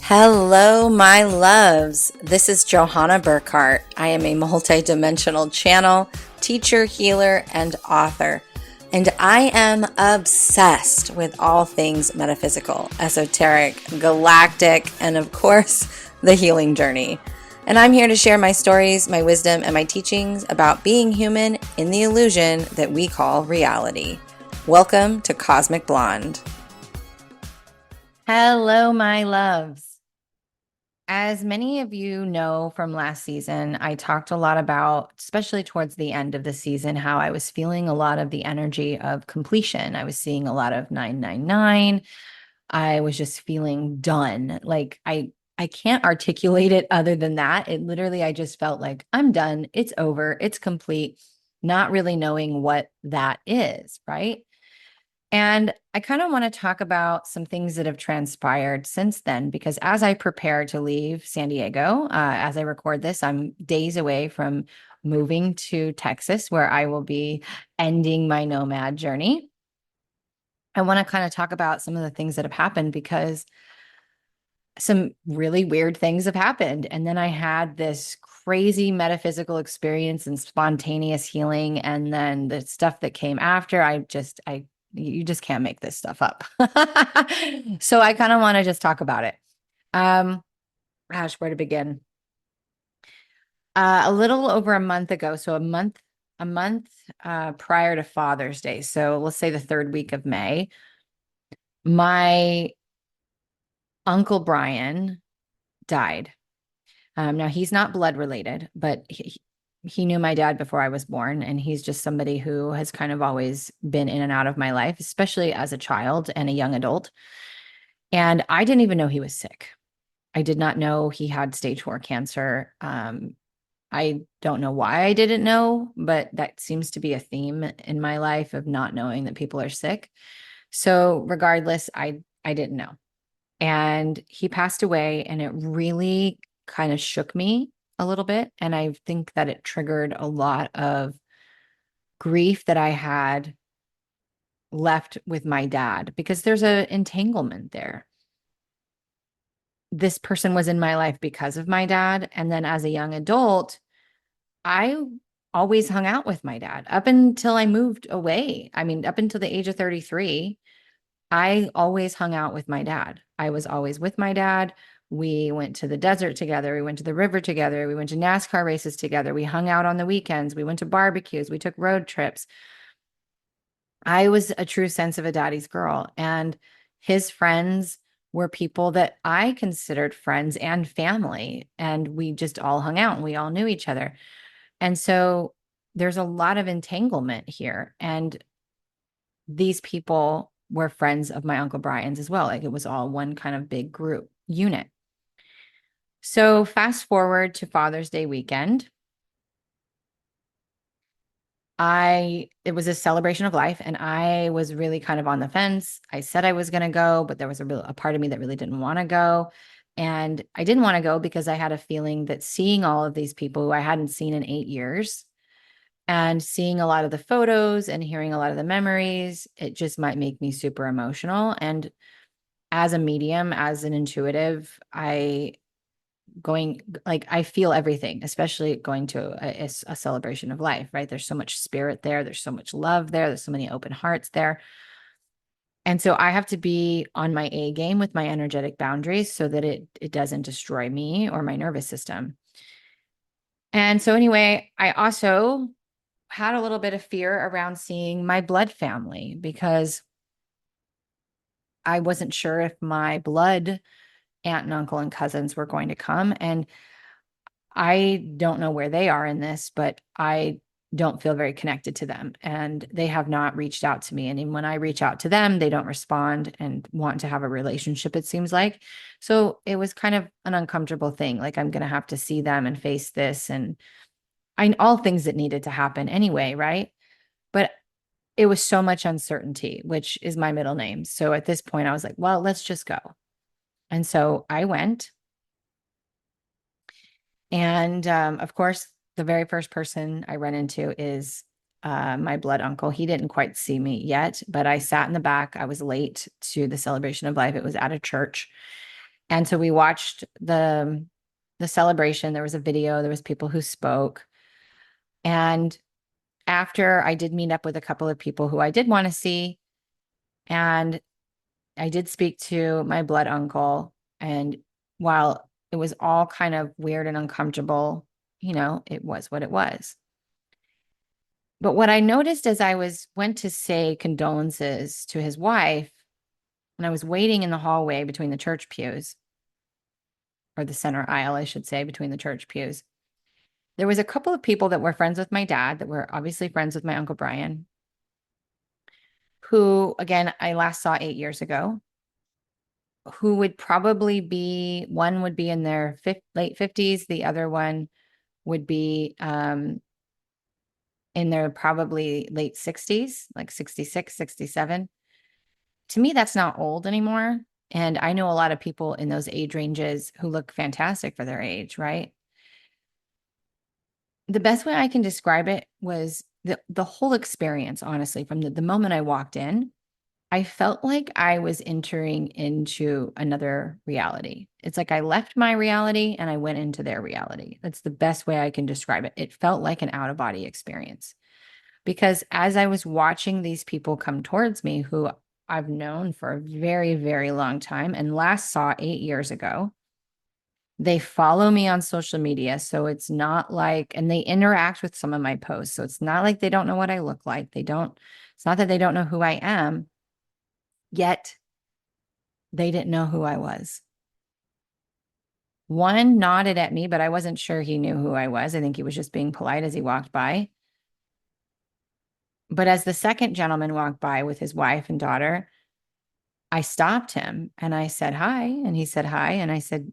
Hello, my loves. This is Johanna Burkhardt. I am a multidimensional channel, teacher, healer, and author. And I am obsessed with all things metaphysical, esoteric, galactic, and of course, the healing journey. And I'm here to share my stories, my wisdom, and my teachings about being human in the illusion that we call reality. Welcome to Cosmic Blonde. Hello, my loves. As many of you know from last season, I talked a lot about, especially towards the end of the season, how I was feeling a lot of the energy of completion. I was seeing a lot of 999. I was just feeling done. Like I can't articulate it other than that. It literally, I just felt like I'm done. It's over. It's complete. Not really knowing what that is, right? And I kind of want to talk about some things that have transpired since then, because as I prepare to leave San Diego, as I record this, I'm days away from moving to Texas, where I will be ending my nomad journey. I want to kind of talk about some of the things that have happened because some really weird things have happened. And then I had this crazy metaphysical experience and spontaneous healing. And then the stuff that came after, you just can't make this stuff up. So I kind of want to just talk about it. Um, where to begin? A little over a month ago, so a month prior to Father's Day. So let's say the third week of May, my Uncle Brian died. Now he's not blood related, but he knew my dad before I was born, and he's just somebody who has kind of always been in and out of my life, especially as a child and a young adult. And I didn't even know he was sick. I did not know he had stage 4 cancer. I don't know why I didn't know, but that seems to be a theme in my life of not knowing that people are sick. So regardless, I didn't know. And he passed away, and it really kind of shook me a little bit. And I think that it triggered a lot of grief that I had left with my dad, because there's an entanglement there. This person was in my life because of my dad. And then as a young adult, I always hung out with my dad up until I moved away. I mean, up until the age of 33, I always hung out with my dad. I was always with my dad. We went to the desert together. We went to the river together. We went to NASCAR races together. We hung out on the weekends. We went to barbecues. We took road trips. I was a true sense of a daddy's girl. And his friends were people that I considered friends and family. And we just all hung out and we all knew each other. And so there's a lot of entanglement here. And these people were friends of my Uncle Brian's as well. Like it was all one kind of big group unit. So fast forward to Father's Day weekend. It was a celebration of life, and I was really kind of on the fence. I said I was going to go, but there was a part of me that really didn't want to go. And I didn't want to go because I had a feeling that seeing all of these people who I hadn't seen in 8 years and seeing a lot of the photos and hearing a lot of the memories, it just might make me super emotional. And as a medium, as an intuitive, I feel everything, especially going to a celebration of life, right? There's so much spirit there. There's so much love there. There's so many open hearts there. And so I have to be on my A game with my energetic boundaries so that it doesn't destroy me or my nervous system. And so anyway, I also had a little bit of fear around seeing my blood family because I wasn't sure if my blood aunt and uncle and cousins were going to come. And I don't know where they are in this, but I don't feel very connected to them. And they have not reached out to me. And when I reach out to them, they don't respond and want to have a relationship, it seems like. So it was kind of an uncomfortable thing. Like I'm going to have to see them and face this. And all things that needed to happen anyway, right? But it was so much uncertainty, which is my middle name. So at this point, I was like, well, let's just go. And so I went. And of course, the very first person I run into is my blood uncle. He didn't quite see me yet, but I sat in the back. I was late to the celebration of life. It was at a church. And so we watched the celebration. There was a video, there was people who spoke. And after, I did meet up with a couple of people who I did want to see. And I did speak to my blood uncle. And while it was all kind of weird and uncomfortable, it was what it was. But what I noticed as I went to say condolences to his wife, when I was waiting in the hallway between the church pews, or the center aisle, I should say, between the church pews, there was a couple of people that were friends with my dad, that were obviously friends with my Uncle Brian, who, again, I last saw 8 years ago, who would probably be, one would be in their late 50s, the other one would be in their probably late 60s, like 66, 67. To me, that's not old anymore. And I know a lot of people in those age ranges who look fantastic for their age, right? The best way I can describe it was the whole experience, honestly, from the moment I walked in, I felt like I was entering into another reality. It's like I left my reality and I went into their reality. That's the best way I can describe it. It felt like an out of body experience because as I was watching these people come towards me, who I've known for a very, very long time and last saw 8 years ago, they follow me on social media. So it's not like, and they interact with some of my posts. So it's not like they don't know what I look like. It's not that they don't know who I am, yet they didn't know who I was. One nodded at me, but I wasn't sure he knew who I was. I think he was just being polite as he walked by. But as the second gentleman walked by with his wife and daughter, I stopped him and I said, hi. And he said, hi. And I said,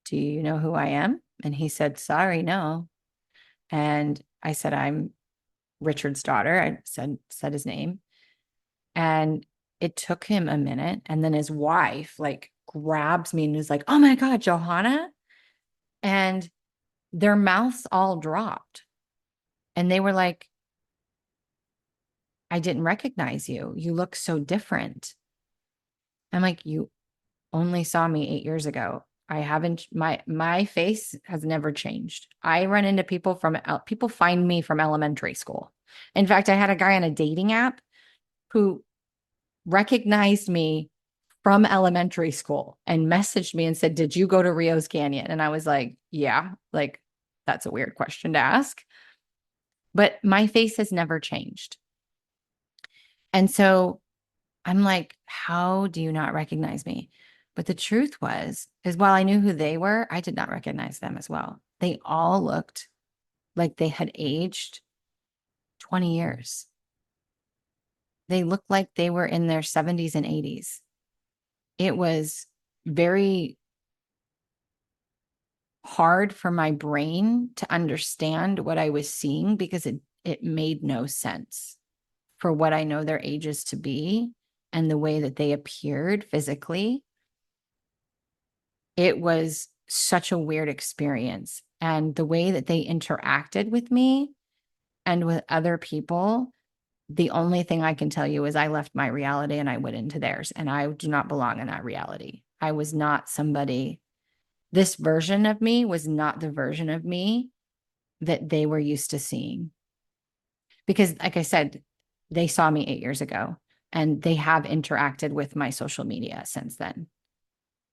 do you know who I am? And he said, sorry, no. And I said, I'm Richard's daughter. I said his name. And it took him a minute. And then his wife like grabs me and is like, oh my God, Johanna. And their mouths all dropped. And they were like, I didn't recognize you. You look so different. I'm like, you only saw me 8 years ago. I haven't, my face has never changed. I run into people people find me from elementary school. In fact, I had a guy on a dating app who recognized me from elementary school and messaged me and said, did you go to Rio's Canyon? And I was like, yeah, like that's a weird question to ask. But my face has never changed. And so I'm like, how do you not recognize me? But the truth is while I knew who they were, I did not recognize them as well. They all looked like they had aged 20 years. They looked like they were in their 70s and 80s. It was very hard for my brain to understand what I was seeing because it made no sense for what I know their ages to be and the way that they appeared physically. It was such a weird experience. And the way that they interacted with me and with other people, the only thing I can tell you is I left my reality and I went into theirs. And I do not belong in that reality. I was not somebody, this version of me was not the version of me that they were used to seeing. Because, like I said, they saw me 8 years ago and they have interacted with my social media since then.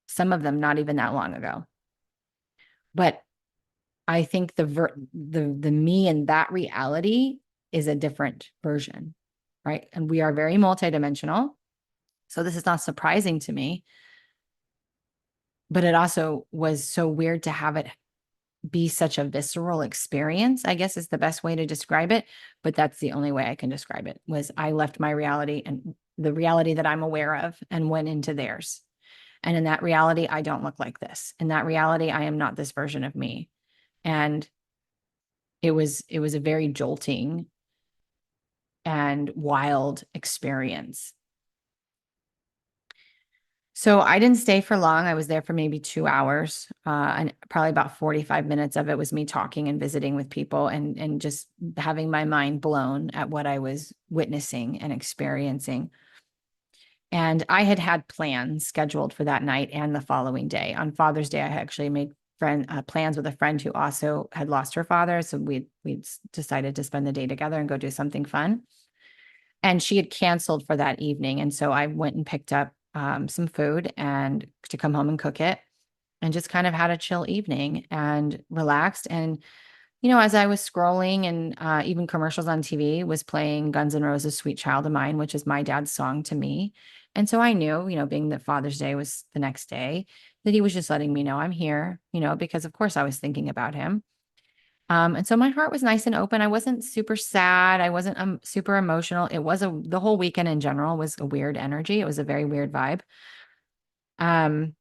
Some of them not even that long ago. But I think the me in that reality is a different version, right? And we are very multidimensional. So this is not surprising to me. But it also was so weird to have it be such a visceral experience, I guess is the best way to describe it. But that's the only way I can describe it, was I left my reality and the reality that I'm aware of and went into theirs. And in that reality, I don't look like this. In that reality, I am not this version of me. And it was a very jolting and wild experience. So I didn't stay for long. I was there for maybe 2 hours, and probably about 45 minutes of it was me talking and visiting with people and just having my mind blown at what I was witnessing and experiencing. And I had had plans scheduled for that night and the following day. On Father's Day, I actually made plans with a friend who also had lost her father. So we decided to spend the day together and go do something fun. And she had canceled for that evening. And so I went and picked up some food and to come home and cook it and just kind of had a chill evening and relaxed. And, as I was scrolling and even commercials on TV was playing Guns N' Roses' Sweet Child of Mine, which is my dad's song to me. And so I knew, being that Father's Day was the next day, that he was just letting me know I'm here, because of course I was thinking about him. And so my heart was nice and open. I wasn't super sad. I wasn't super emotional. The whole weekend in general was a weird energy. It was a very weird vibe. Um,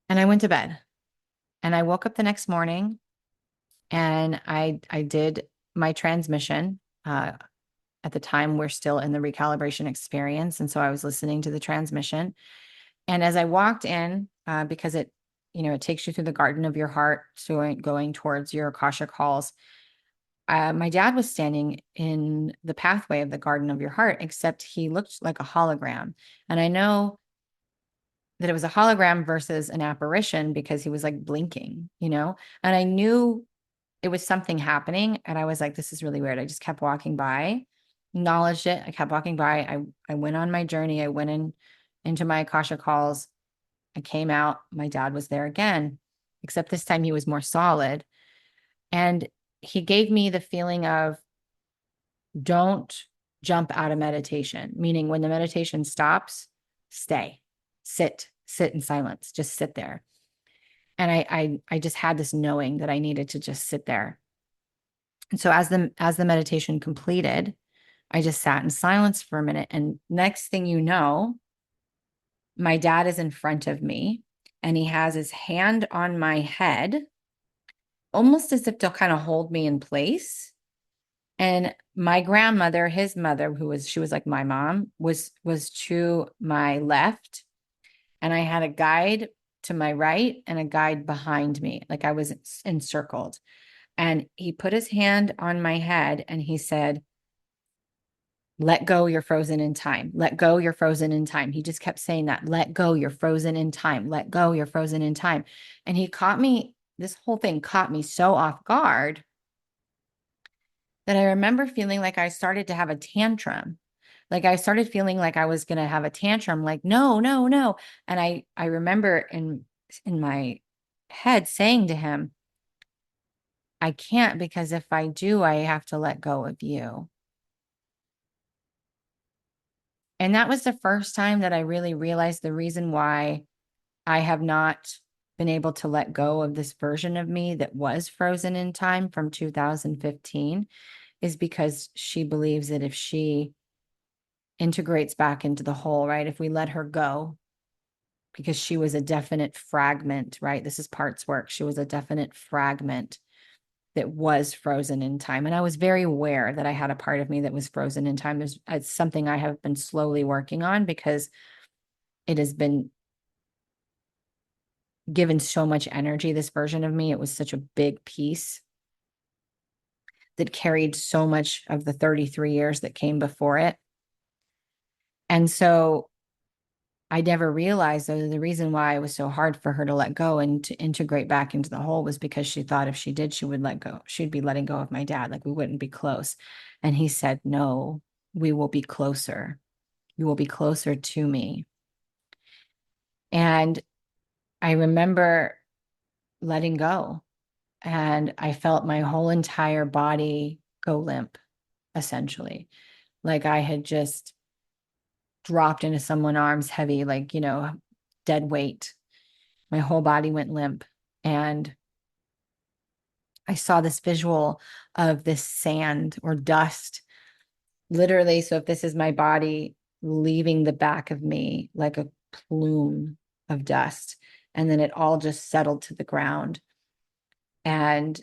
and I went to bed and I woke up the next morning and I did my transmission. At the time, we're still in the recalibration experience. And so I was listening to the transmission. And as I walked in, because it takes you through the garden of your heart, so going towards your Akashic halls, my dad was standing in the pathway of the garden of your heart, except he looked like a hologram. And I know that it was a hologram versus an apparition because he was like blinking. And I knew it was something happening. And I was like, this is really weird. I just kept walking by, acknowledged it. I kept walking by. I went on my journey. I went into my Akashic halls. I came out. My dad was there again, except this time he was more solid. And he gave me the feeling of don't jump out of meditation, meaning when the meditation stops, stay, sit in silence, just sit there. And I just had this knowing that I needed to just sit there. And so as the meditation completed, I just sat in silence for a minute. And next thing you know, my dad is in front of me and he has his hand on my head, almost as if to kind of hold me in place. And my grandmother, his mother, she was like my mom, was to my left. And I had a guide to my right and a guide behind me. Like I was encircled. And he put his hand on my head and he said, let go, you're frozen in time. Let go, you're frozen in time. He just kept saying that. Let go, you're frozen in time. Let go, you're frozen in time. And this whole thing caught me so off guard that I remember feeling like I started to have a tantrum. Like I started feeling like I was going to have a tantrum, like, no, no, no. And I remember in my head saying to him, I can't, because if I do, I have to let go of you. And that was the first time that I really realized the reason why I have not been able to let go of this version of me that was frozen in time from 2015 is because she believes that if she integrates back into the whole, right? If we let her go, because she was a definite fragment, right? This is parts work. She was a definite fragment that was frozen in time. And I was very aware that I had a part of me that was frozen in time. It's something I have been slowly working on because it has been given so much energy, this version of me. It was such a big piece that carried so much of the 33 years that came before it. And so I never realized that the reason why it was so hard for her to let go and to integrate back into the whole was because she thought if she did, she would let go. She'd be letting go of my dad. Like we wouldn't be close. And he said, no, we will be closer. You will be closer to me. And I remember letting go. And I felt my whole entire body go limp, essentially. Like I had just dropped into someone's arms heavy, like, dead weight. My whole body went limp. And I saw this visual of this sand or dust, literally. So if this is my body leaving the back of me like a plume of dust, and then it all just settled to the ground. And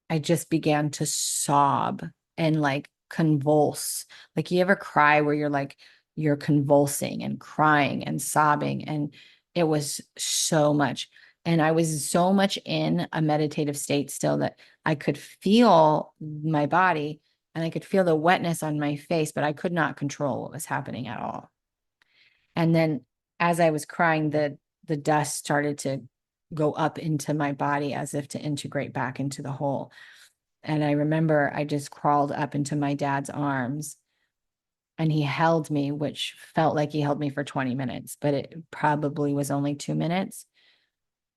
I just began to sob and like convulse. Like you ever cry where you're convulsing and crying and sobbing. And it was so much. And I was so much in a meditative state still that I could feel my body, and I could feel the wetness on my face, but I could not control what was happening at all. And then as I was crying, the dust started to go up into my body as if to integrate back into the hole. And I remember I just crawled up into my dad's arms and he held me, which felt like he held me for 20 minutes, but it probably was only 2 minutes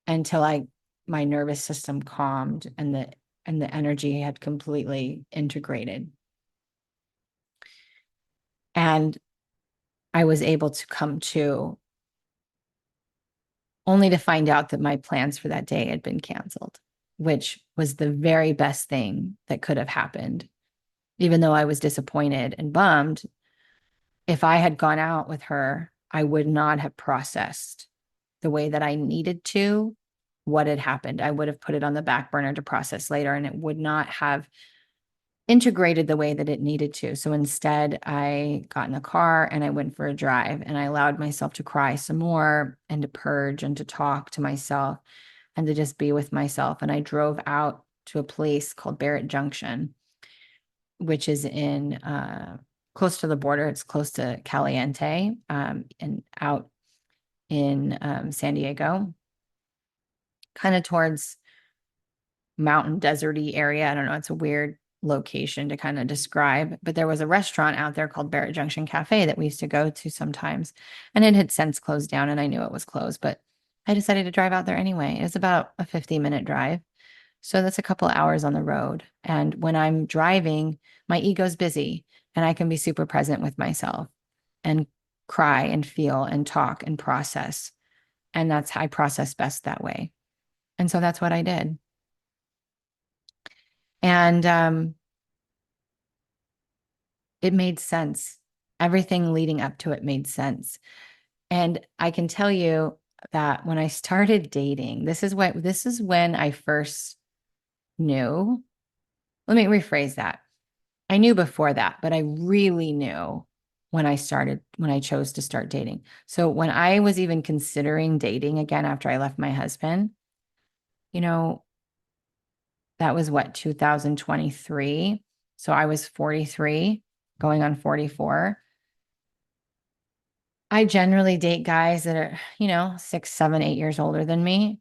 until my nervous system calmed and the energy had completely integrated. And I was able to come to, only to find out that my plans for that day had been canceled, which was the very best thing that could have happened. Even though I was disappointed and bummed, if I had gone out with her, I would not have processed the way that I needed to what had happened. I would have put it on the back burner to process later, and it would not have integrated the way that it needed to. So instead, I got in the car and I went for a drive, and I allowed myself to cry some more and to purge and to talk to myself and to just be with myself. And I drove out to a place called Barrett Junction, which is in close to the border. It's close to Caliente, and out in San Diego, kind of towards mountain deserty area. I don't know. It's a weird location to kind of describe, but there was a restaurant out there called Barrett Junction Cafe that we used to go to sometimes, and it had since closed down, and I knew it was closed, but I decided to drive out there anyway. It was about a 50-minute drive. So that's a couple of hours on the road. And when I'm driving, my ego's busy and I can be super present with myself and cry and feel and talk and process. And that's how I process best that way. And so that's what I did. And it made sense. Everything leading up to it made sense. And I can tell you that when I started dating, this is when I first knew. Let me rephrase that. I knew before that, but I really knew when I chose to start dating. So when I was even considering dating again after I left my husband, you know, that was what, 2023. So I was 43, going on 44. I generally date guys that are, 6, 7, 8 years older than me.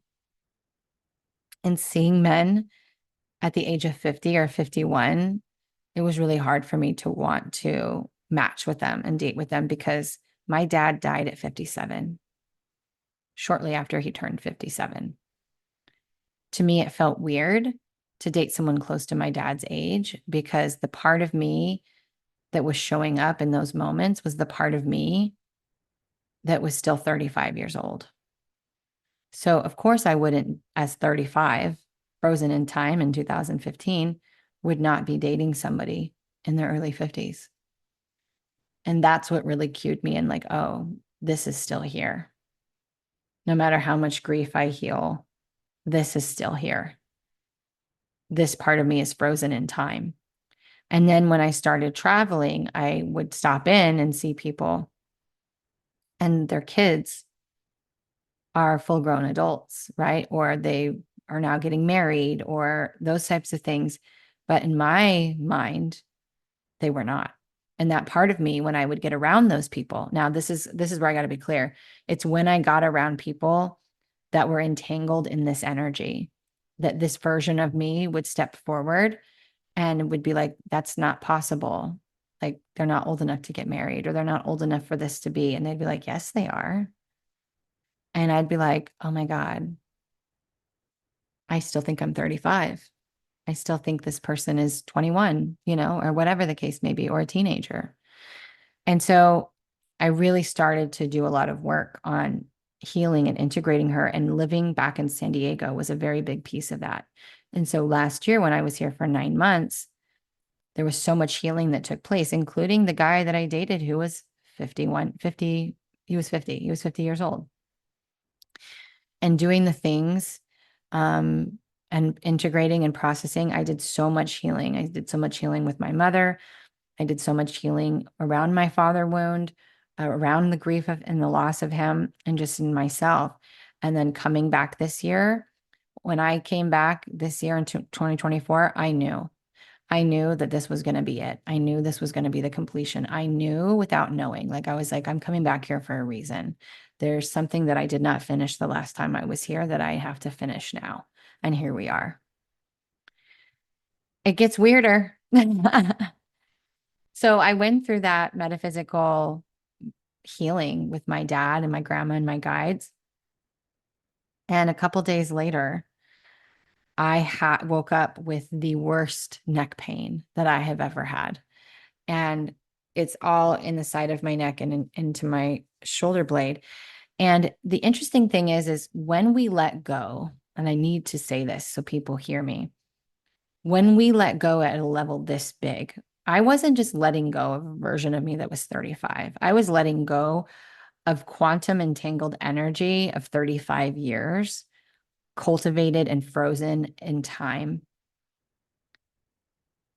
And seeing men at the age of 50 or 51, it was really hard for me to want to match with them and date with them because my dad died at 57, shortly after he turned 57. To me, it felt weird to date someone close to my dad's age because the part of me that was showing up in those moments was the part of me that was still 35 years old. So, of course, I wouldn't, as 35, frozen in time in 2015, would not be dating somebody in their early 50s. And that's what really cued me in, like, oh, this is still here. No matter how much grief I heal, this is still here. This part of me is frozen in time. And then when I started traveling, I would stop in and see people, and their kids are full grown adults, right? Or they are now getting married or those types of things. But in my mind, they were not. And that part of me, when I would get around those people, now this is where I got to be clear. It's when I got around people that were entangled in this energy, that this version of me would step forward and would be like, that's not possible. Like, they're not old enough to get married, or they're not old enough for this to be. And they'd be like, yes, they are. And I'd be like, oh my God, I still think I'm 35. I still think this person is 21, or whatever the case may be, or a teenager. And so I really started to do a lot of work on healing and integrating her, and living back in San Diego was a very big piece of that. And so last year, when I was here for 9 months, there was so much healing that took place, including the guy that I dated who was 51, 50. He was 50. He was 50 years old. And doing the things and integrating and processing, I did so much healing. I did so much healing with my mother. I did so much healing around my father wound, around the grief and the loss of him, and just in myself. And then coming back this year, when I came back this year in 2024, I knew I knew that this was going to be it. I knew this was going to be the completion. I knew without knowing. Like I was like, I'm coming back here for a reason. There's something that I did not finish the last time I was here that I have to finish now. And here we are. It gets weirder. So I went through that metaphysical healing with my dad and my grandma and my guides. And a couple days later, I woke up with the worst neck pain that I have ever had. And it's all in the side of my neck and into my shoulder blade. And the interesting thing is when we let go, and I need to say this so people hear me, when we let go at a level this big, I wasn't just letting go of a version of me that was 35. I was letting go of quantum entangled energy of 35 years, cultivated and frozen in time.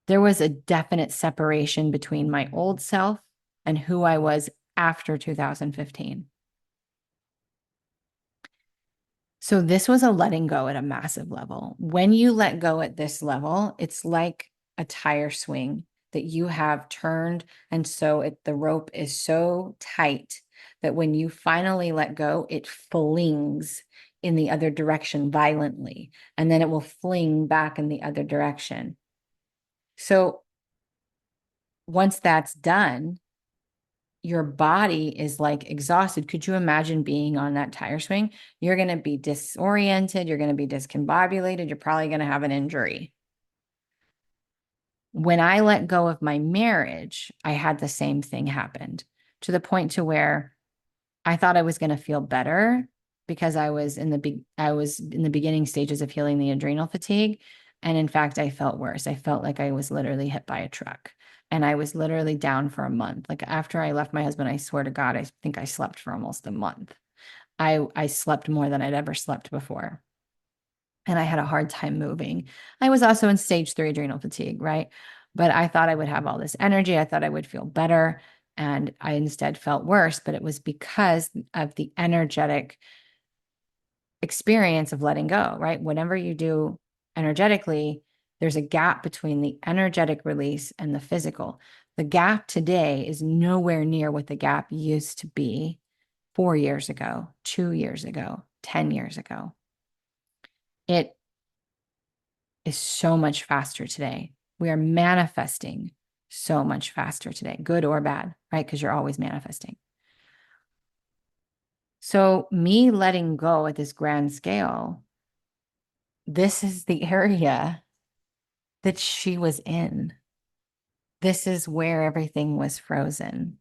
There was a definite separation between my old self and who I was after 2015. So this was a letting go at a massive level. When you let go at this level, it's like a tire swing that you have turned. And so the rope is so tight that when you finally let go, it flings in the other direction violently. And then it will fling back in the other direction. So once that's done, your body is like exhausted. Could you imagine being on that tire swing? You're going to be disoriented. You're going to be discombobulated. You're probably going to have an injury. When I let go of my marriage, I had the same thing happened to the point to where I thought I was going to feel better because I was in the beginning stages of healing the adrenal fatigue. And in fact, I felt worse. I felt like I was literally hit by a truck. And I was literally down for a month. Like after I left my husband, I swear to God, I think I slept for almost a month. I slept more than I'd ever slept before. And I had a hard time moving. I was also in stage 3 adrenal fatigue, right? But I thought I would have all this energy. I thought I would feel better. And I instead felt worse, but it was because of the energetic experience of letting go, right? Whenever you do energetically, there's a gap between the energetic release and the physical. The gap today is nowhere near what the gap used to be 4 years ago, 2 years ago, 10 years ago. It is so much faster today. We are manifesting so much faster today, good or bad, right? Because you're always manifesting. So, me letting go at this grand scale, this is the area that she was in. This is where everything was frozen.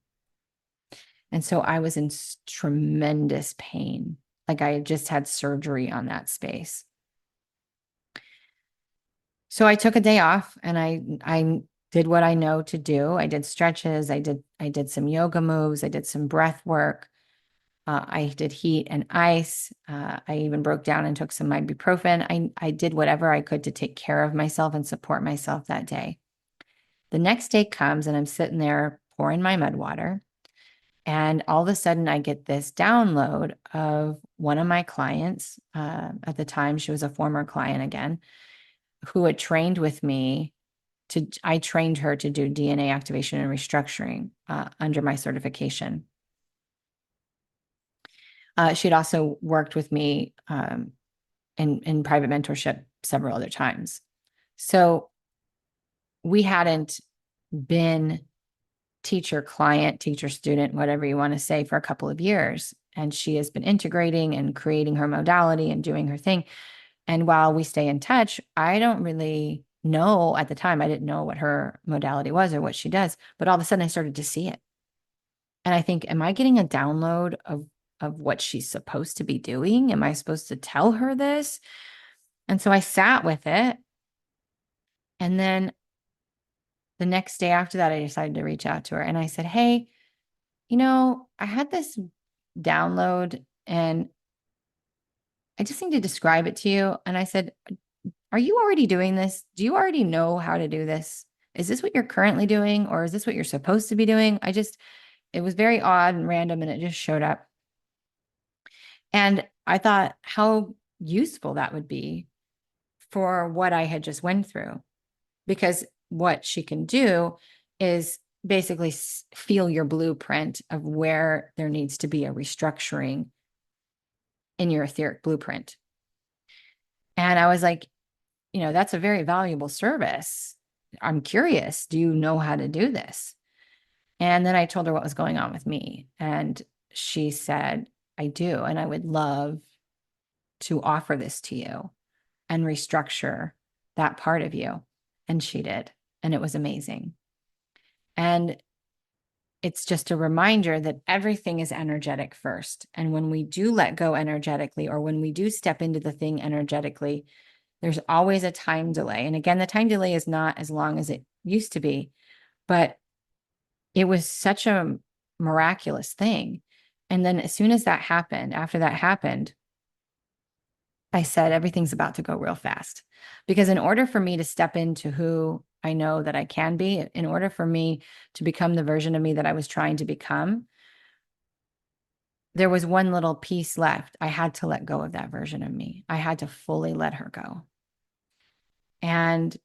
And so I was in tremendous pain. Like I had just had surgery on that space. So I took a day off and I did what I know to do. I did stretches, I did some yoga moves, I did some breath work. I did heat and ice. I even broke down and took some ibuprofen. I did whatever I could to take care of myself and support myself that day. The next day comes and I'm sitting there pouring my mud water. And all of a sudden, I get this download of one of my clients. At the time, she was a former client again, who had trained with me. I trained her to do DNA activation and restructuring under my certification. She'd also worked with me in private mentorship several other times. So we hadn't been teacher client, teacher student, whatever you want to say, for a couple of years. And she has been integrating and creating her modality and doing her thing. And while we stay in touch, I don't really know at the time, I didn't know what her modality was or what she does. But all of a sudden I started to see it. And I think, am I getting a download of what she's supposed to be doing? Am I supposed to tell her this? And so I sat with it. And then the next day after that, I decided to reach out to her and I said, hey, I had this download and I just need to describe it to you. And I said, are you already doing this? Do you already know how to do this? Is this what you're currently doing? Or is this what you're supposed to be doing? It was very odd and random and it just showed up. And I thought how useful that would be for what I had just went through. Because what she can do is basically feel your blueprint of where there needs to be a restructuring in your etheric blueprint. And I was like, that's a very valuable service. I'm curious, do you know how to do this? And then I told her what was going on with me. And she said, I do. And I would love to offer this to you and restructure that part of you. And she did. And it was amazing. And it's just a reminder that everything is energetic first. And when we do let go energetically, or when we do step into the thing energetically, there's always a time delay. And again, the time delay is not as long as it used to be, but it was such a miraculous thing. And then as soon as that happened, after that happened, I said, everything's about to go real fast. Because in order for me to step into who I know that I can be, in order for me to become the version of me that I was trying to become, there was one little piece left. I had to let go of that version of me. I had to fully let her go. And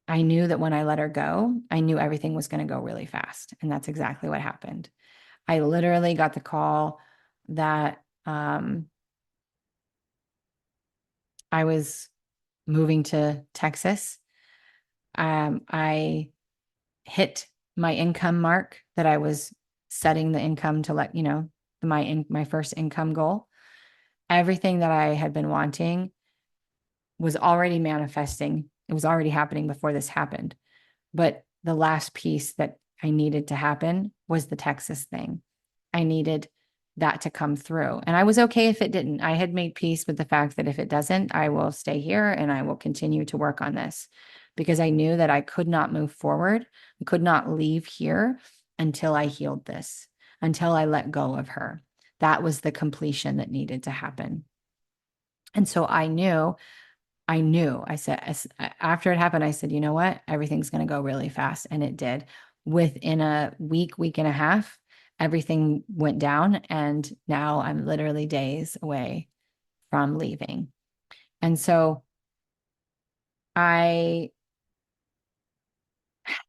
I knew that when I let her go, I knew everything was going to go really fast. And that's exactly what happened. I literally got the call that I was moving to Texas. I hit my income mark that I was setting the income to let, my first income goal. Everything that I had been wanting was already manifesting. It was already happening before this happened. But the last piece that I needed to happen was the Texas thing. I needed that to come through. And I was okay if it didn't. I had made peace with the fact that if it doesn't, I will stay here and I will continue to work on this, because I knew that I could not move forward, I could not leave here until I healed this, until I let go of her. That was the completion that needed to happen. And so I knew, I said, after it happened, I said, you know what? Everything's going to go really fast. And it did. Within a week and a half, everything went down. And now I'm literally days away from leaving. And so I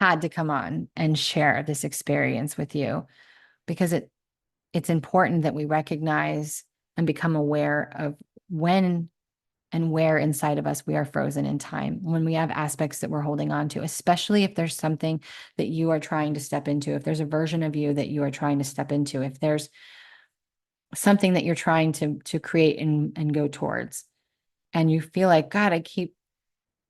had to come on and share this experience with you, because it's important that we recognize and become aware of when and where inside of us we are frozen in time, when we have aspects that we're holding on to, especially if there's something that you are trying to step into, if there's a version of you that you are trying to step into, if there's something that you're trying to create and go towards, and you feel like, God, I keep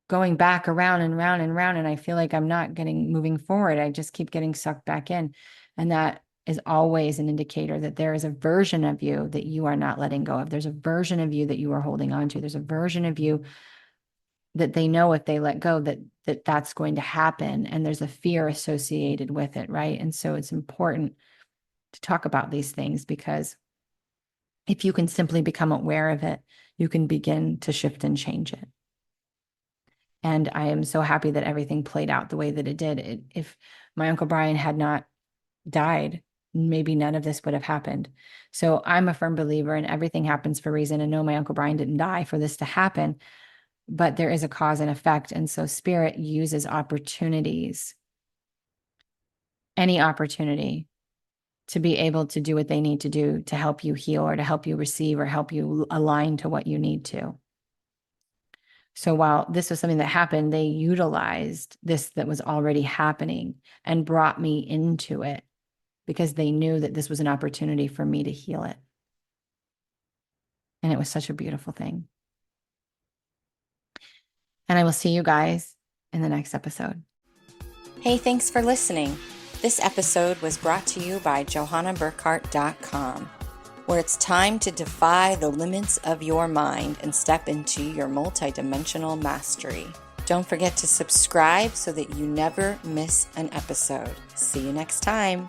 going back around and round and round, and I feel like I'm not moving forward. I just keep getting sucked back in. And that is always an indicator that there is a version of you that you are not letting go of. There's a version of you that you are holding on to. There's a version of you that they know if they let go that's going to happen. And there's a fear associated with it, right? And so it's important to talk about these things, because if you can simply become aware of it, you can begin to shift and change it. And I am so happy that everything played out the way that it did. If my Uncle Brian had not died, maybe none of this would have happened. So I'm a firm believer in everything happens for a reason. And no, my Uncle Brian didn't die for this to happen, but there is a cause and effect. And so Spirit uses opportunities, any opportunity, to be able to do what they need to do to help you heal, or to help you receive, or help you align to what you need to. So while this was something that happened, they utilized this that was already happening and brought me into it, because they knew that this was an opportunity for me to heal it. And it was such a beautiful thing. And I will see you guys in the next episode. Hey, thanks for listening. This episode was brought to you by JohannaBurkhardt.com, where it's time to defy the limits of your mind and step into your multidimensional mastery. Don't forget to subscribe so that you never miss an episode. See you next time.